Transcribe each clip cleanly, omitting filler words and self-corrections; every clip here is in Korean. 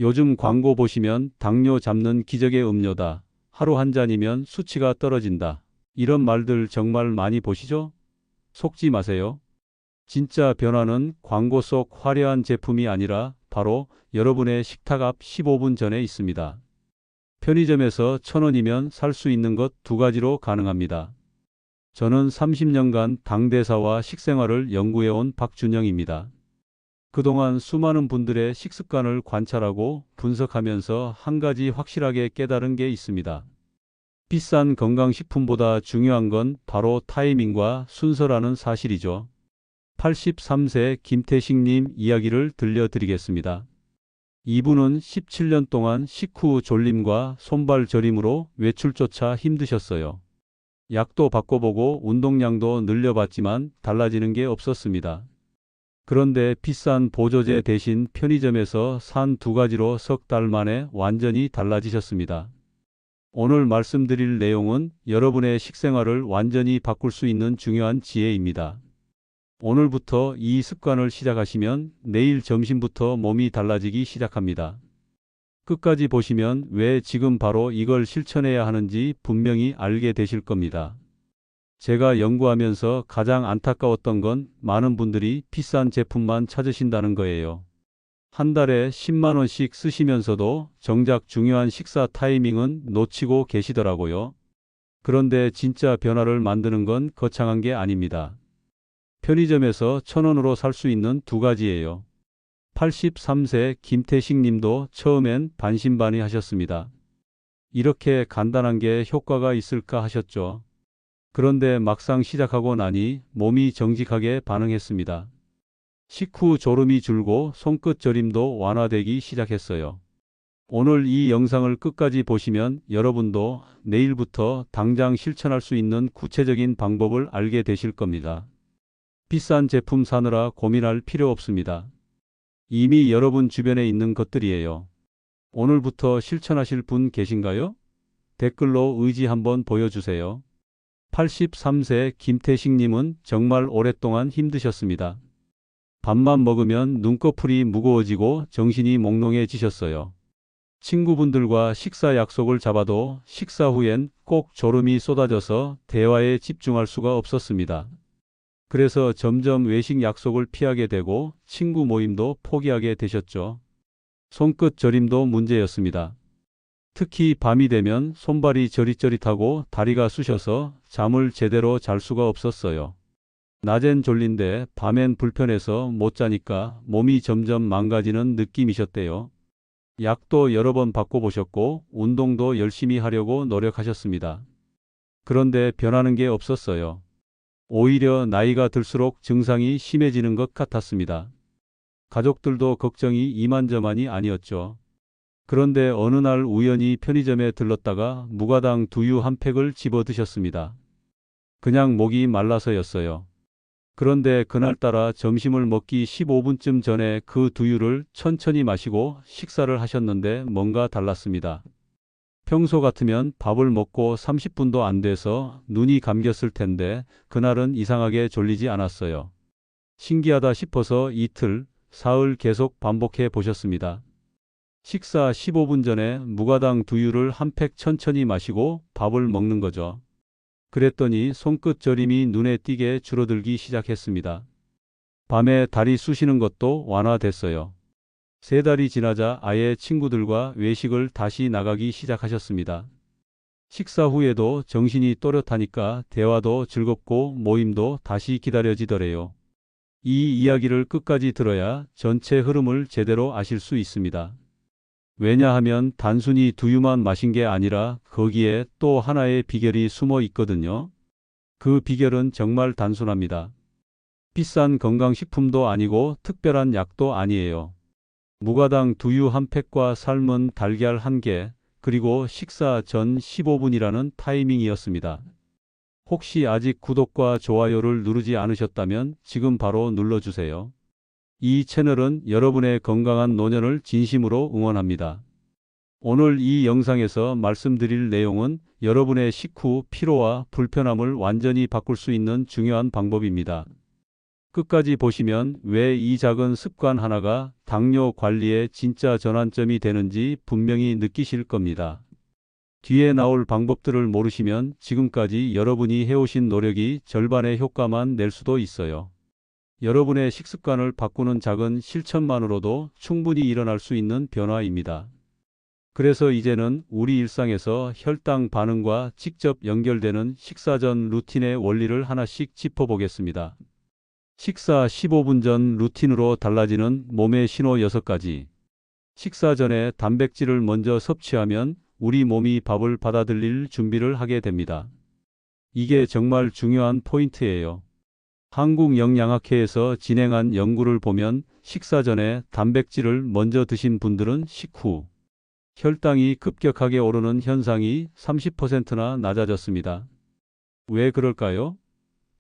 요즘 광고 보시면 당뇨 잡는 기적의 음료다. 하루 한 잔이면 수치가 떨어진다. 이런 말들 정말 많이 보시죠? 속지 마세요. 진짜 변화는 광고 속 화려한 제품이 아니라 바로 여러분의 식탁 앞 15분 전에 있습니다. 편의점에서 1,000원이면 살 수 있는 것 두 가지로 가능합니다. 저는 30년간 당대사와 식생활을 연구해온 박준영입니다. 그동안 수많은 분들의 식습관을 관찰하고 분석하면서 한 가지 확실하게 깨달은 게 있습니다. 비싼 건강식품보다 중요한 건 바로 타이밍과 순서라는 사실이죠. 83세 김태식님 이야기를 들려드리겠습니다. 이분은 17년 동안 식후 졸림과 손발 저림으로 외출조차 힘드셨어요. 약도 바꿔보고 운동량도 늘려봤지만 달라지는 게 없었습니다. 그런데 비싼 보조제 대신 편의점에서 산 두 가지로 석 달 만에 완전히 달라지셨습니다. 오늘 말씀드릴 내용은 여러분의 식생활을 완전히 바꿀 수 있는 중요한 지혜입니다. 오늘부터 이 습관을 시작하시면 내일 점심부터 몸이 달라지기 시작합니다. 끝까지 보시면 왜 지금 바로 이걸 실천해야 하는지 분명히 알게 되실 겁니다. 제가 연구하면서 가장 안타까웠던 건 많은 분들이 비싼 제품만 찾으신다는 거예요. 한 달에 10만 원씩 쓰시면서도 정작 중요한 식사 타이밍은 놓치고 계시더라고요. 그런데 진짜 변화를 만드는 건 거창한 게 아닙니다. 편의점에서 1,000원으로 살 수 있는 두 가지예요. 83세 김태식 님도 처음엔 반신반의하셨습니다. 이렇게 간단한 게 효과가 있을까 하셨죠. 그런데 막상 시작하고 나니 몸이 정직하게 반응했습니다. 식후 졸음이 줄고 손끝 저림도 완화되기 시작했어요. 오늘 이 영상을 끝까지 보시면 여러분도 내일부터 당장 실천할 수 있는 구체적인 방법을 알게 되실 겁니다. 비싼 제품 사느라 고민할 필요 없습니다. 이미 여러분 주변에 있는 것들이에요. 오늘부터 실천하실 분 계신가요? 댓글로 의지 한번 보여주세요. 83세 김태식님은 정말 오랫동안 힘드셨습니다. 밥만 먹으면 눈꺼풀이 무거워지고 정신이 몽롱해지셨어요. 친구분들과 식사 약속을 잡아도 식사 후엔 꼭 졸음이 쏟아져서 대화에 집중할 수가 없었습니다. 그래서 점점 외식 약속을 피하게 되고 친구 모임도 포기하게 되셨죠. 손끝 저림도 문제였습니다. 특히 밤이 되면 손발이 저릿저릿하고 다리가 쑤셔서 잠을 제대로 잘 수가 없었어요. 낮엔 졸린데 밤엔 불편해서 못 자니까 몸이 점점 망가지는 느낌이셨대요. 약도 여러 번 바꿔보셨고 운동도 열심히 하려고 노력하셨습니다. 그런데 변하는 게 없었어요. 오히려 나이가 들수록 증상이 심해지는 것 같았습니다. 가족들도 걱정이 이만저만이 아니었죠. 그런데 어느 날 우연히 편의점에 들렀다가 무가당 두유 한 팩을 집어 드셨습니다. 그냥 목이 말라서였어요. 그런데 그날따라 점심을 먹기 15분쯤 전에 그 두유를 천천히 마시고 식사를 하셨는데 뭔가 달랐습니다. 평소 같으면 밥을 먹고 30분도 안 돼서 눈이 감겼을 텐데 그날은 이상하게 졸리지 않았어요. 신기하다 싶어서 이틀, 사흘 계속 반복해 보셨습니다. 식사 15분 전에 무가당 두유를 한 팩 천천히 마시고 밥을 먹는 거죠. 그랬더니 손끝 저림이 눈에 띄게 줄어들기 시작했습니다. 밤에 다리 쑤시는 것도 완화됐어요. 3달이 지나자 아예 친구들과 외식을 다시 나가기 시작하셨습니다. 식사 후에도 정신이 또렷하니까 대화도 즐겁고 모임도 다시 기다려지더래요. 이 이야기를 끝까지 들어야 전체 흐름을 제대로 아실 수 있습니다. 왜냐하면 단순히 두유만 마신 게 아니라 거기에 또 하나의 비결이 숨어 있거든요. 그 비결은 정말 단순합니다. 비싼 건강식품도 아니고 특별한 약도 아니에요. 무가당 두유 한 팩과 삶은 달걀 한 개, 그리고 식사 전 15분이라는 타이밍이었습니다. 혹시 아직 구독과 좋아요를 누르지 않으셨다면 지금 바로 눌러주세요. 이 채널은 여러분의 건강한 노년을 진심으로 응원합니다. 오늘 이 영상에서 말씀드릴 내용은 여러분의 식후 피로와 불편함을 완전히 바꿀 수 있는 중요한 방법입니다. 끝까지 보시면 왜 이 작은 습관 하나가 당뇨 관리의 진짜 전환점이 되는지 분명히 느끼실 겁니다. 뒤에 나올 방법들을 모르시면 지금까지 여러분이 해오신 노력이 절반의 효과만 낼 수도 있어요. 여러분의 식습관을 바꾸는 작은 실천만으로도 충분히 일어날 수 있는 변화입니다. 그래서 이제는 우리 일상에서 혈당 반응과 직접 연결되는 식사 전 루틴의 원리를 하나씩 짚어보겠습니다. 식사 15분 전 루틴으로 달라지는 몸의 신호 6가지. 식사 전에 단백질을 먼저 섭취하면 우리 몸이 밥을 받아들일 준비를 하게 됩니다. 이게 정말 중요한 포인트예요. 한국영양학회에서 진행한 연구를 보면 식사 전에 단백질을 먼저 드신 분들은 식후 혈당이 급격하게 오르는 현상이 30%나 낮아졌습니다. 왜 그럴까요?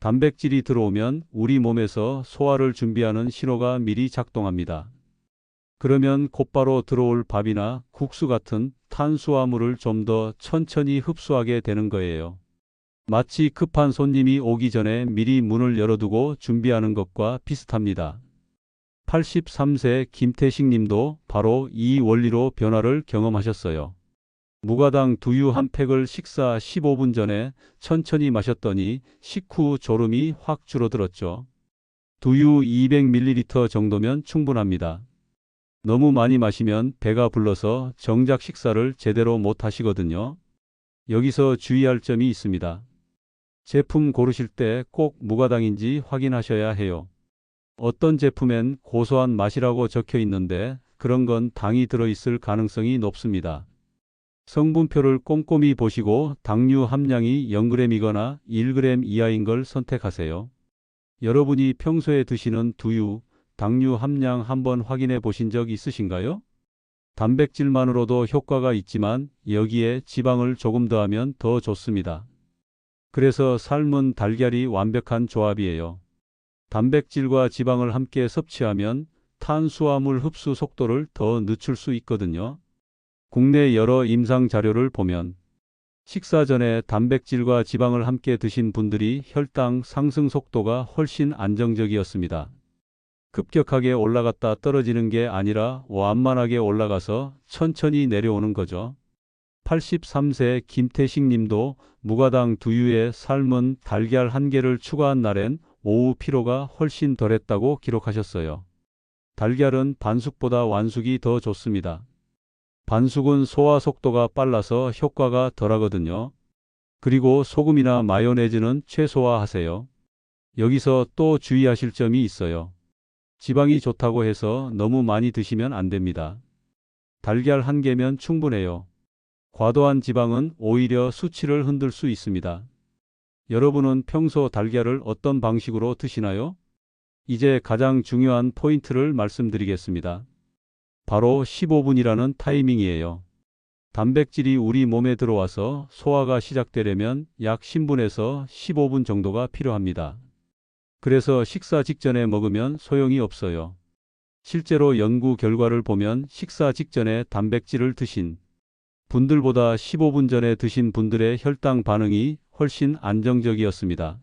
단백질이 들어오면 우리 몸에서 소화를 준비하는 신호가 미리 작동합니다. 그러면 곧바로 들어올 밥이나 국수 같은 탄수화물을 좀 더 천천히 흡수하게 되는 거예요. 마치 급한 손님이 오기 전에 미리 문을 열어두고 준비하는 것과 비슷합니다. 83세 김태식 님도 바로 이 원리로 변화를 경험하셨어요. 무가당 두유 한 팩을 식사 15분 전에 천천히 마셨더니 식후 졸음이 확 줄어들었죠. 두유 200ml 정도면 충분합니다. 너무 많이 마시면 배가 불러서 정작 식사를 제대로 못 하시거든요. 여기서 주의할 점이 있습니다. 제품 고르실 때 꼭 무가당인지 확인하셔야 해요. 어떤 제품엔 고소한 맛이라고 적혀 있는데 그런 건 당이 들어있을 가능성이 높습니다. 성분표를 꼼꼼히 보시고 당류 함량이 0g이거나 1g 이하인 걸 선택하세요. 여러분이 평소에 드시는 두유, 당류 함량 한번 확인해 보신 적 있으신가요? 단백질만으로도 효과가 있지만 여기에 지방을 조금 더하면 더 좋습니다. 그래서 삶은 달걀이 완벽한 조합이에요. 단백질과 지방을 함께 섭취하면 탄수화물 흡수 속도를 더 늦출 수 있거든요. 국내 여러 임상 자료를 보면 식사 전에 단백질과 지방을 함께 드신 분들이 혈당 상승 속도가 훨씬 안정적이었습니다. 급격하게 올라갔다 떨어지는 게 아니라 완만하게 올라가서 천천히 내려오는 거죠. 83세 김태식 님도 무가당 두유에 삶은 달걀 1개를 추가한 날엔 오후 피로가 훨씬 덜했다고 기록하셨어요. 달걀은 반숙보다 완숙이 더 좋습니다. 반숙은 소화 속도가 빨라서 효과가 덜하거든요. 그리고 소금이나 마요네즈는 최소화하세요. 여기서 또 주의하실 점이 있어요. 지방이 좋다고 해서 너무 많이 드시면 안 됩니다. 달걀 1개면 충분해요. 과도한 지방은 오히려 수치를 흔들 수 있습니다. 여러분은 평소 달걀을 어떤 방식으로 드시나요? 이제 가장 중요한 포인트를 말씀드리겠습니다. 바로 15분이라는 타이밍이에요. 단백질이 우리 몸에 들어와서 소화가 시작되려면 약 10분에서 15분 정도가 필요합니다. 그래서 식사 직전에 먹으면 소용이 없어요. 실제로 연구 결과를 보면 식사 직전에 단백질을 드신 분들보다 15분 전에 드신 분들의 혈당 반응이 훨씬 안정적이었습니다.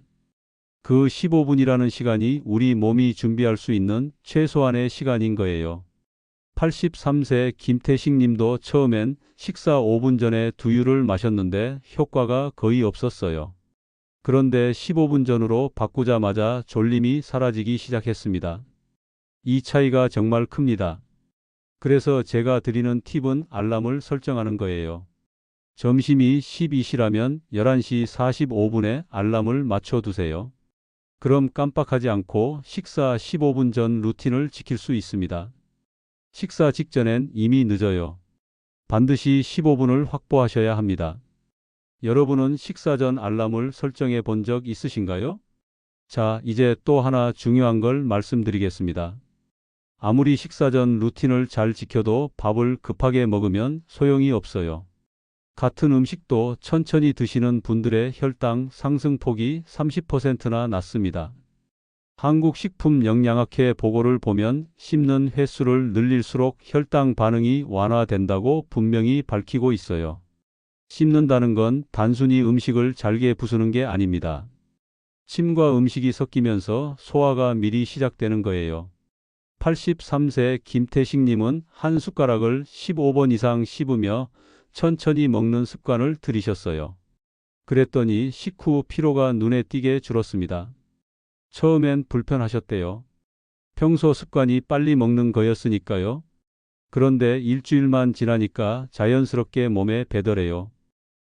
그 15분이라는 시간이 우리 몸이 준비할 수 있는 최소한의 시간인 거예요. 83세 김태식 님도 처음엔 식사 5분 전에 두유를 마셨는데 효과가 거의 없었어요. 그런데 15분 전으로 바꾸자마자 졸림이 사라지기 시작했습니다. 이 차이가 정말 큽니다. 그래서 제가 드리는 팁은 알람을 설정하는 거예요. 점심이 12시라면 11시 45분에 알람을 맞춰 두세요. 그럼 깜빡하지 않고 식사 15분 전 루틴을 지킬 수 있습니다. 식사 직전엔 이미 늦어요. 반드시 15분을 확보하셔야 합니다. 여러분은 식사 전 알람을 설정해 본 적 있으신가요? 자, 이제 또 하나 중요한 걸 말씀드리겠습니다. 아무리 식사 전 루틴을 잘 지켜도 밥을 급하게 먹으면 소용이 없어요. 같은 음식도 천천히 드시는 분들의 혈당 상승폭이 30%나 낮습니다. 한국식품영양학회 보고를 보면 씹는 횟수를 늘릴수록 혈당 반응이 완화된다고 분명히 밝히고 있어요. 씹는다는 건 단순히 음식을 잘게 부수는 게 아닙니다. 침과 음식이 섞이면서 소화가 미리 시작되는 거예요. 83세 김태식님은 한 숟가락을 15번 이상 씹으며 천천히 먹는 습관을 들이셨어요. 그랬더니 식후 피로가 눈에 띄게 줄었습니다. 처음엔 불편하셨대요. 평소 습관이 빨리 먹는 거였으니까요. 그런데 일주일만 지나니까 자연스럽게 몸에 배더래요.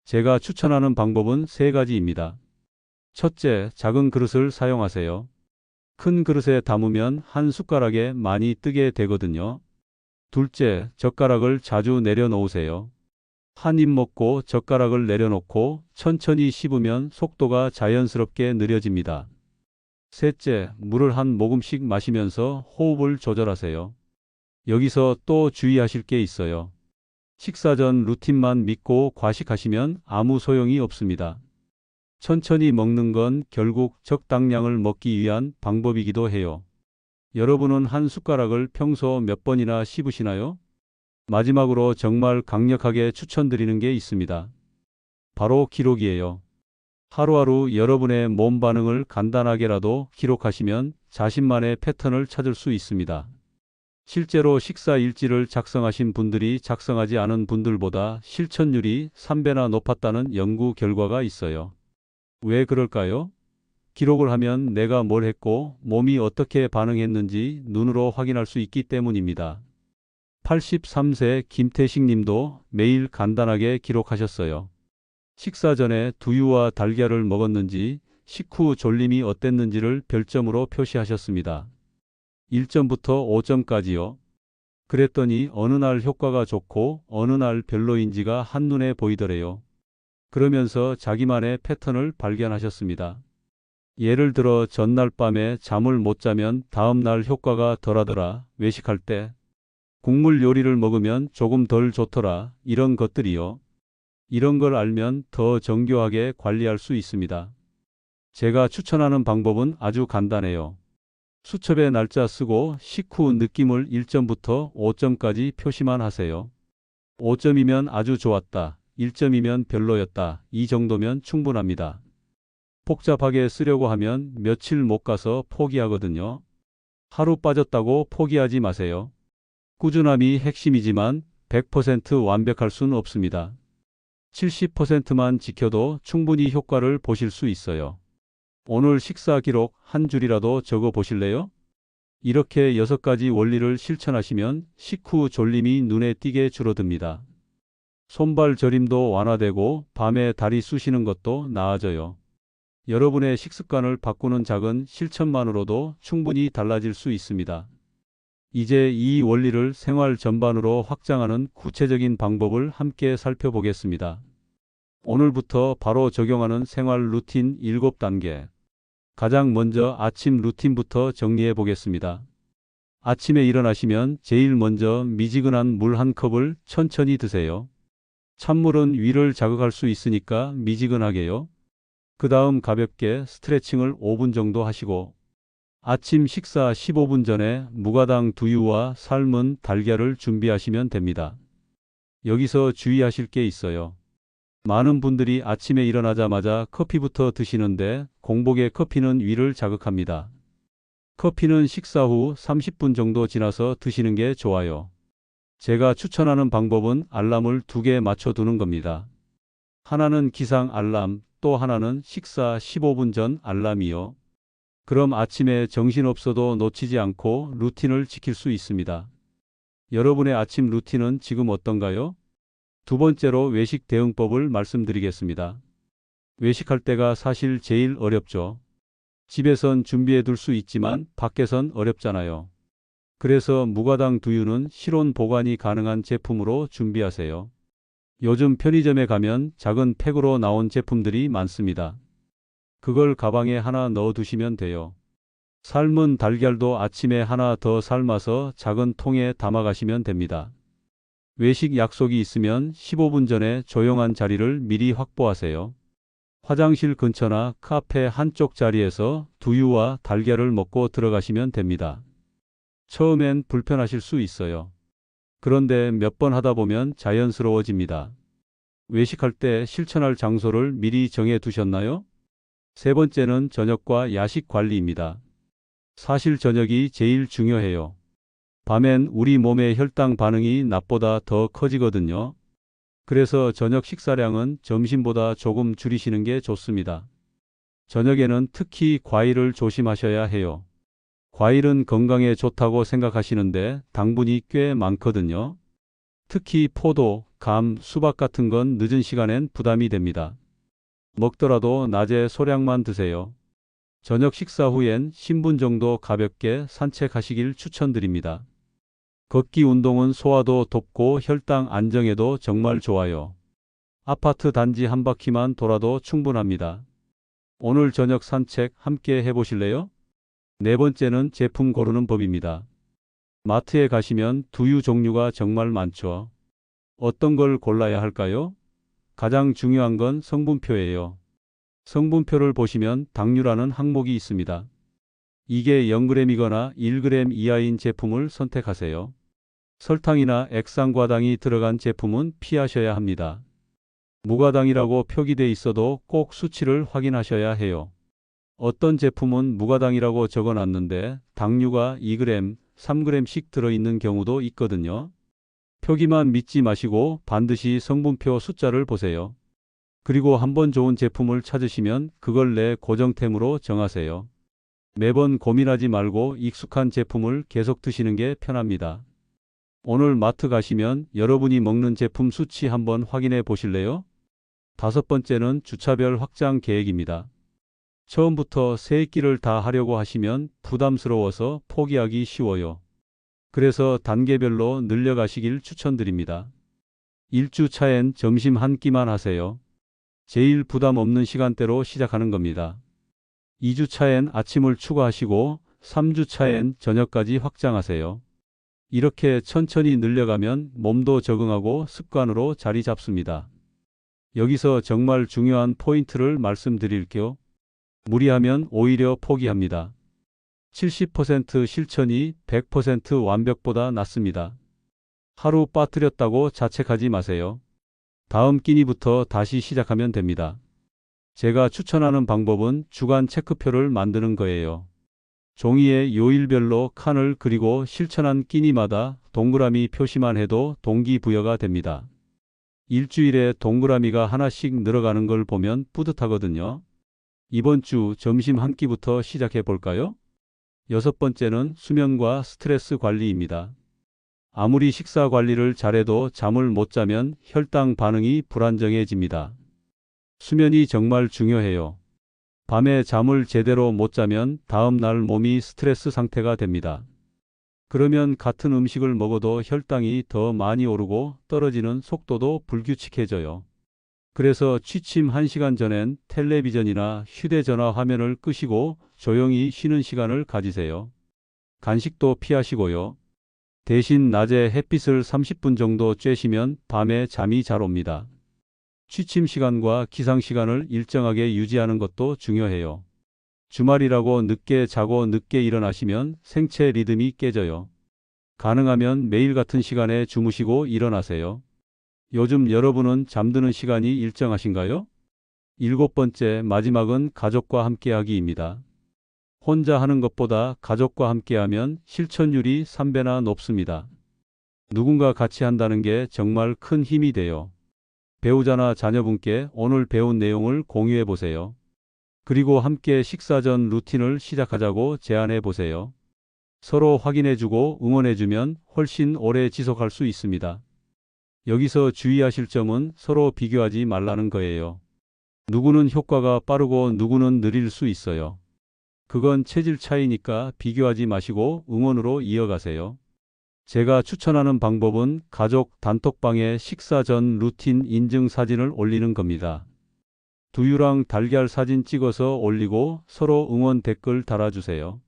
제가 추천하는 방법은 세 가지입니다. 첫째, 작은 그릇을 사용하세요. 큰 그릇에 담으면 한 숟가락에 많이 뜨게 되거든요. 둘째, 젓가락을 자주 내려놓으세요. 한 입 먹고 젓가락을 내려놓고 천천히 씹으면 속도가 자연스럽게 느려집니다. 셋째, 물을 한 모금씩 마시면서 호흡을 조절하세요. 여기서 또 주의하실 게 있어요. 식사 전 루틴만 믿고 과식하시면 아무 소용이 없습니다. 천천히 먹는 건 결국 적당량을 먹기 위한 방법이기도 해요. 여러분은 한 숟가락을 평소 몇 번이나 씹으시나요? 마지막으로 정말 강력하게 추천드리는 게 있습니다. 바로 기록이에요. 하루하루 여러분의 몸 반응을 간단하게라도 기록하시면 자신만의 패턴을 찾을 수 있습니다. 실제로 식사 일지를 작성하신 분들이 작성하지 않은 분들보다 실천율이 3배나 높았다는 연구 결과가 있어요. 왜 그럴까요? 기록을 하면 내가 뭘 했고 몸이 어떻게 반응했는지 눈으로 확인할 수 있기 때문입니다. 83세 김태식 님도 매일 간단하게 기록하셨어요. 식사 전에 두유와 달걀을 먹었는지, 식후 졸림이 어땠는지를 별점으로 표시하셨습니다. 1점부터 5점까지요. 그랬더니 어느 날 효과가 좋고 어느 날 별로인지가 한눈에 보이더래요. 그러면서 자기만의 패턴을 발견하셨습니다. 예를 들어 전날 밤에 잠을 못 자면 다음 날 효과가 덜하더라. 외식할 때 국물 요리를 먹으면 조금 덜 좋더라. 이런 것들이요. 이런 걸 알면 더 정교하게 관리할 수 있습니다. 제가 추천하는 방법은 아주 간단해요. 수첩에 날짜 쓰고 식후 느낌을 1점부터 5점까지 표시만 하세요. 5점이면 아주 좋았다. 1점이면 별로였다. 이 정도면 충분합니다. 복잡하게 쓰려고 하면 며칠 못 가서 포기하거든요. 하루 빠졌다고 포기하지 마세요. 꾸준함이 핵심이지만 100% 완벽할 수는 없습니다. 70%만 지켜도 충분히 효과를 보실 수 있어요. 오늘 식사 기록 한 줄이라도 적어 보실래요? 이렇게 6가지 원리를 실천하시면 식후 졸림이 눈에 띄게 줄어듭니다. 손발 저림도 완화되고 밤에 다리 쑤시는 것도 나아져요. 여러분의 식습관을 바꾸는 작은 실천만으로도 충분히 달라질 수 있습니다. 이제 이 원리를 생활 전반으로 확장하는 구체적인 방법을 함께 살펴보겠습니다. 오늘부터 바로 적용하는 생활 루틴 7단계. 가장 먼저 아침 루틴부터 정리해 보겠습니다. 아침에 일어나시면 제일 먼저 미지근한 물 한 컵을 천천히 드세요. 찬물은 위를 자극할 수 있으니까 미지근하게요. 그 다음 가볍게 스트레칭을 5분 정도 하시고 아침 식사 15분 전에 무가당 두유와 삶은 달걀을 준비하시면 됩니다. 여기서 주의하실 게 있어요. 많은 분들이 아침에 일어나자마자 커피부터 드시는데 공복에 커피는 위를 자극합니다. 커피는 식사 후 30분 정도 지나서 드시는 게 좋아요. 제가 추천하는 방법은 알람을 2개 맞춰두는 겁니다. 하나는 기상 알람, 또 하나는 식사 15분 전 알람이요. 그럼 아침에 정신없어도 놓치지 않고 루틴을 지킬 수 있습니다. 여러분의 아침 루틴은 지금 어떤가요? 두 번째로 외식 대응법을 말씀드리겠습니다. 외식할 때가 사실 제일 어렵죠. 집에선 준비해 둘 수 있지만 밖에선 어렵잖아요. 그래서 무가당 두유는 실온 보관이 가능한 제품으로 준비하세요. 요즘 편의점에 가면 작은 팩으로 나온 제품들이 많습니다. 그걸 가방에 하나 넣어 두시면 돼요. 삶은 달걀도 아침에 하나 더 삶아서 작은 통에 담아 가시면 됩니다. 외식 약속이 있으면 15분 전에 조용한 자리를 미리 확보하세요. 화장실 근처나 카페 한쪽 자리에서 두유와 달걀을 먹고 들어가시면 됩니다. 처음엔 불편하실 수 있어요. 그런데 몇 번 하다 보면 자연스러워집니다. 외식할 때 실천할 장소를 미리 정해 두셨나요? 세 번째는 저녁과 야식 관리입니다. 사실 저녁이 제일 중요해요. 밤엔 우리 몸의 혈당 반응이 낮보다 더 커지거든요. 그래서 저녁 식사량은 점심보다 조금 줄이시는 게 좋습니다. 저녁에는 특히 과일을 조심하셔야 해요. 과일은 건강에 좋다고 생각하시는데 당분이 꽤 많거든요. 특히 포도, 감, 수박 같은 건 늦은 시간엔 부담이 됩니다. 먹더라도 낮에 소량만 드세요. 저녁 식사 후엔 10분 정도 가볍게 산책하시길 추천드립니다. 걷기 운동은 소화도 돕고 혈당 안정에도 정말 좋아요. 아파트 단지 한 바퀴만 돌아도 충분합니다. 오늘 저녁 산책 함께 해보실래요? 네 번째는 제품 고르는 법입니다. 마트에 가시면 두유 종류가 정말 많죠. 어떤 걸 골라야 할까요? 가장 중요한 건 성분표예요. 성분표를 보시면 당류라는 항목이 있습니다. 이게 0g이거나 1g 이하인 제품을 선택하세요. 설탕이나 액상과당이 들어간 제품은 피하셔야 합니다. 무가당이라고 표기돼 있어도 꼭 수치를 확인하셔야 해요. 어떤 제품은 무가당이라고 적어놨는데 당류가 2g, 3g씩 들어있는 경우도 있거든요. 표기만 믿지 마시고 반드시 성분표 숫자를 보세요. 그리고 한번 좋은 제품을 찾으시면 그걸 내 고정템으로 정하세요. 매번 고민하지 말고 익숙한 제품을 계속 드시는 게 편합니다. 오늘 마트 가시면 여러분이 먹는 제품 수치 한번 확인해 보실래요? 다섯 번째는 주차별 확장 계획입니다. 처음부터 세 끼를 다 하려고 하시면 부담스러워서 포기하기 쉬워요. 그래서 단계별로 늘려가시길 추천드립니다. 1주 차엔 점심 한 끼만 하세요. 제일 부담 없는 시간대로 시작하는 겁니다. 2주 차엔 아침을 추가하시고 3주 차엔 저녁까지 확장하세요. 이렇게 천천히 늘려가면 몸도 적응하고 습관으로 자리 잡습니다. 여기서 정말 중요한 포인트를 말씀드릴게요. 무리하면 오히려 포기합니다. 70% 실천이 100% 완벽보다 낫습니다. 하루 빠뜨렸다고 자책하지 마세요. 다음 끼니부터 다시 시작하면 됩니다. 제가 추천하는 방법은 주간 체크표를 만드는 거예요. 종이에 요일별로 칸을 그리고 실천한 끼니마다 동그라미 표시만 해도 동기부여가 됩니다. 일주일에 동그라미가 하나씩 늘어가는 걸 보면 뿌듯하거든요. 이번 주 점심 한 끼부터 시작해 볼까요? 여섯 번째는 수면과 스트레스 관리입니다. 아무리 식사 관리를 잘해도 잠을 못 자면 혈당 반응이 불안정해집니다. 수면이 정말 중요해요. 밤에 잠을 제대로 못 자면 다음 날 몸이 스트레스 상태가 됩니다. 그러면 같은 음식을 먹어도 혈당이 더 많이 오르고 떨어지는 속도도 불규칙해져요. 그래서 취침 1시간 전엔 텔레비전이나 휴대전화 화면을 끄시고 조용히 쉬는 시간을 가지세요. 간식도 피하시고요. 대신 낮에 햇빛을 30분 정도 쬐시면 밤에 잠이 잘 옵니다. 취침 시간과 기상 시간을 일정하게 유지하는 것도 중요해요. 주말이라고 늦게 자고 늦게 일어나시면 생체 리듬이 깨져요. 가능하면 매일 같은 시간에 주무시고 일어나세요. 요즘 여러분은 잠드는 시간이 일정하신가요? 일곱 번째, 마지막은 가족과 함께하기입니다. 혼자 하는 것보다 가족과 함께하면 실천율이 3배나 높습니다. 누군가 같이 한다는 게 정말 큰 힘이 돼요. 배우자나 자녀분께 오늘 배운 내용을 공유해 보세요. 그리고 함께 식사 전 루틴을 시작하자고 제안해 보세요. 서로 확인해주고 응원해주면 훨씬 오래 지속할 수 있습니다. 여기서 주의하실 점은 서로 비교하지 말라는 거예요. 누구는 효과가 빠르고 누구는 느릴 수 있어요. 그건 체질 차이니까 비교하지 마시고 응원으로 이어가세요. 제가 추천하는 방법은 가족 단톡방에 식사 전 루틴 인증 사진을 올리는 겁니다. 두유랑 달걀 사진 찍어서 올리고 서로 응원 댓글 달아주세요.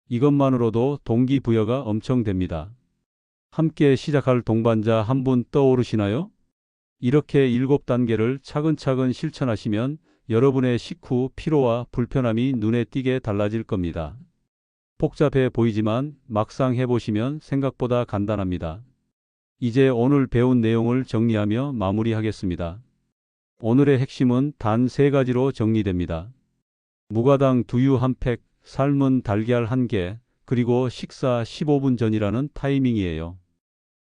이것만으로도 동기부여가 엄청 됩니다. 함께 시작할 동반자 한 분 떠오르시나요? 이렇게 7단계를 차근차근 실천하시면 여러분의 식후 피로와 불편함이 눈에 띄게 달라질 겁니다. 복잡해 보이지만 막상 해보시면 생각보다 간단합니다. 이제 오늘 배운 내용을 정리하며 마무리하겠습니다. 오늘의 핵심은 단 3가지로 정리됩니다. 무가당 두유 한 팩, 삶은 달걀 한 개, 그리고 식사 15분 전이라는 타이밍이에요.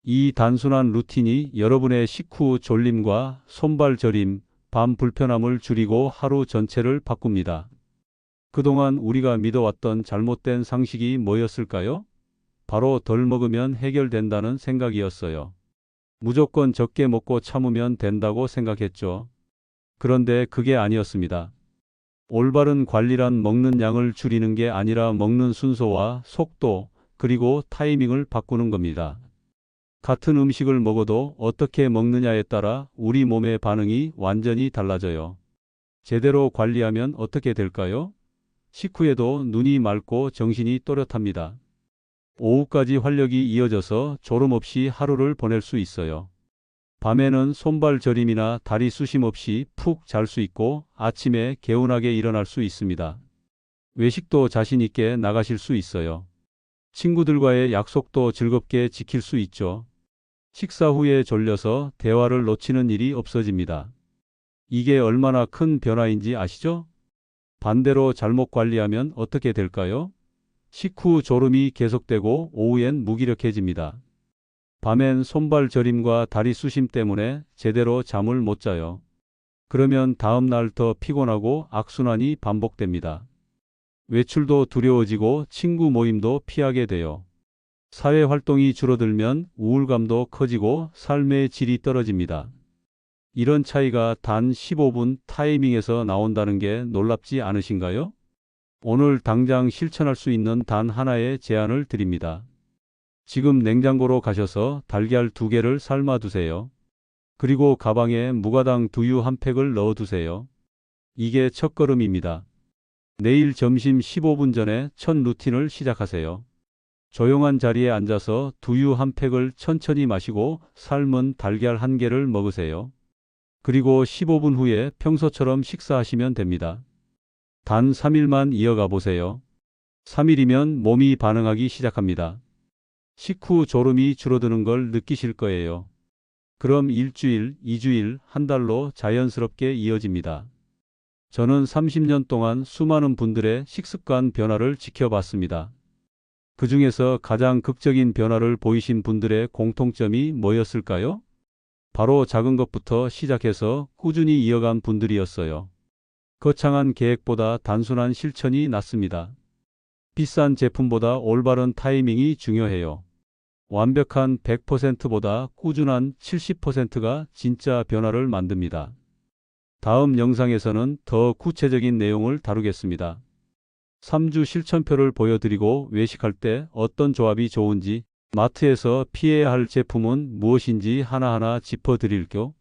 이 단순한 루틴이 여러분의 식후 졸림과 손발 저림, 밤 불편함을 줄이고 하루 전체를 바꿉니다. 그동안 우리가 믿어왔던 잘못된 상식이 뭐였을까요? 바로 덜 먹으면 해결된다는 생각이었어요. 무조건 적게 먹고 참으면 된다고 생각했죠. 그런데 그게 아니었습니다. 올바른 관리란 먹는 양을 줄이는 게 아니라 먹는 순서와 속도, 그리고 타이밍을 바꾸는 겁니다. 같은 음식을 먹어도 어떻게 먹느냐에 따라 우리 몸의 반응이 완전히 달라져요. 제대로 관리하면 어떻게 될까요? 식후에도 눈이 맑고 정신이 또렷합니다. 오후까지 활력이 이어져서 졸음 없이 하루를 보낼 수 있어요. 밤에는 손발 저림이나 다리 쑤심 없이 푹 잘 수 있고 아침에 개운하게 일어날 수 있습니다. 외식도 자신 있게 나가실 수 있어요. 친구들과의 약속도 즐겁게 지킬 수 있죠. 식사 후에 졸려서 대화를 놓치는 일이 없어집니다. 이게 얼마나 큰 변화인지 아시죠? 반대로 잘못 관리하면 어떻게 될까요? 식후 졸음이 계속되고 오후엔 무기력해집니다. 밤엔 손발 저림과 다리 쑤심 때문에 제대로 잠을 못 자요. 그러면 다음 날 더 피곤하고 악순환이 반복됩니다. 외출도 두려워지고 친구 모임도 피하게 돼요. 사회 활동이 줄어들면 우울감도 커지고 삶의 질이 떨어집니다. 이런 차이가 단 15분 타이밍에서 나온다는 게 놀랍지 않으신가요? 오늘 당장 실천할 수 있는 단 하나의 제안을 드립니다. 지금 냉장고로 가셔서 달걀 2개를 삶아 두세요. 그리고 가방에 무가당 두유 한 팩을 넣어 두세요. 이게 첫걸음입니다. 내일 점심 15분 전에 첫 루틴을 시작하세요. 조용한 자리에 앉아서 두유 한 팩을 천천히 마시고 삶은 달걀 1개를 먹으세요. 그리고 15분 후에 평소처럼 식사하시면 됩니다. 단 3일만 이어가 보세요. 3일이면 몸이 반응하기 시작합니다. 식후 졸음이 줄어드는 걸 느끼실 거예요. 그럼 일주일, 2주일, 한 달로 자연스럽게 이어집니다. 저는 30년 동안 수많은 분들의 식습관 변화를 지켜봤습니다. 그 중에서 가장 극적인 변화를 보이신 분들의 공통점이 뭐였을까요? 바로 작은 것부터 시작해서 꾸준히 이어간 분들이었어요. 거창한 계획보다 단순한 실천이 낫습니다. 비싼 제품보다 올바른 타이밍이 중요해요. 완벽한 100%보다 꾸준한 70%가 진짜 변화를 만듭니다. 다음 영상에서는 더 구체적인 내용을 다루겠습니다. 3주 실천표를 보여드리고 외식할 때 어떤 조합이 좋은지, 마트에서 피해야 할 제품은 무엇인지 하나하나 짚어드릴게요.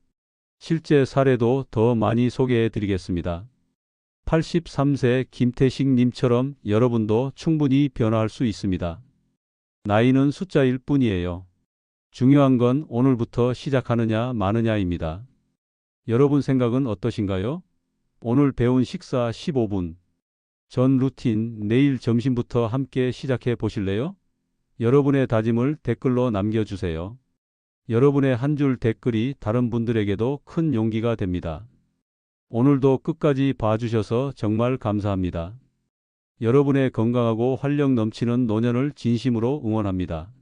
실제 사례도 더 많이 소개해드리겠습니다. 83세 김태식님처럼 여러분도 충분히 변화할 수 있습니다. 나이는 숫자일 뿐이에요. 중요한 건 오늘부터 시작하느냐 마느냐입니다. 여러분 생각은 어떠신가요? 오늘 배운 식사 15분 전 루틴 내일 점심부터 함께 시작해 보실래요? 여러분의 다짐을 댓글로 남겨주세요. 여러분의 한 줄 댓글이 다른 분들에게도 큰 용기가 됩니다. 오늘도 끝까지 봐주셔서 정말 감사합니다. 여러분의 건강하고 활력 넘치는 노년을 진심으로 응원합니다.